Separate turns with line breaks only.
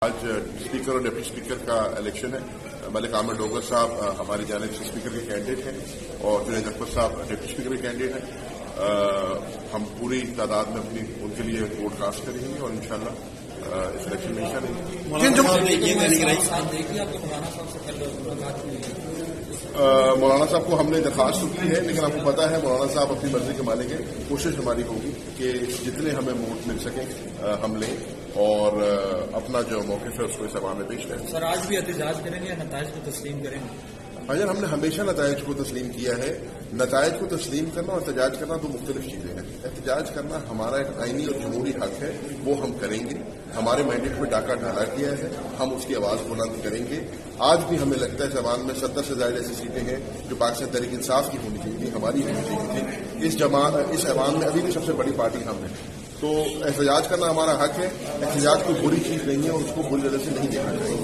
آج اسپیکر اور deputy speaker کا الیکشن ہے. ملک عامر ڈوگر صاحب ہماری جانب سے اسپیکر کے کینڈیڈیٹ ہیں اور جنید اکبر صاحب ڈپٹی اسپیکر کے کینڈیڈیٹ ہیں. ہم پوری تعداد میں ان کے لیے ووٹ کاسٹ کریں گے اور انشاءاللہ اس الیکشن میں حصہ لیں گے. مولانا صاحب کو ہم نے درخواست کی ہے، لیکن آپ کو پتا ہے مولانا صاحب اپنی مرضی کے مالک ہیں. کوشش ہماری ہوگی کہ جتنے ہمیں ووٹ مل سکیں ہم لیں اور اپنا جو موقف ہے اس کو اس عوام میں پیش کریں.
سر آج بھی احتجاج کریں گے یا نتائج کو تسلیم کریں گے؟
اگر ہم نے ہمیشہ نتائج کو تسلیم کیا ہے. نتائج کو تسلیم کرنا اور احتجاج کرنا دو مختلف چیزیں ہیں. احتجاج کرنا ہمارا ایک آئینی اور جمہوری حق ہے، وہ ہم کریں گے. ہمارے مینڈیٹ میں ڈاکہ ڈالا گیا ہے، ہم اس کی آواز بلند کریں گے. آج بھی ہمیں لگتا ہے اس ایوان میں 70 سے زائد ایسی سیٹیں ہیں جو پاکستان تحریک انصاف کی ہونی چاہیے تھی، ہماری ہونی چاہیے تھی. اس ایوان میں ابھی بھی سب سے بڑی پارٹی ہم ہیں. تو احتجاج کرنا ہمارا حق ہے. احتجاج کوئی بری چیز نہیں ہے اور اس کو بری نظر سے نہیں دیکھنا چاہیے.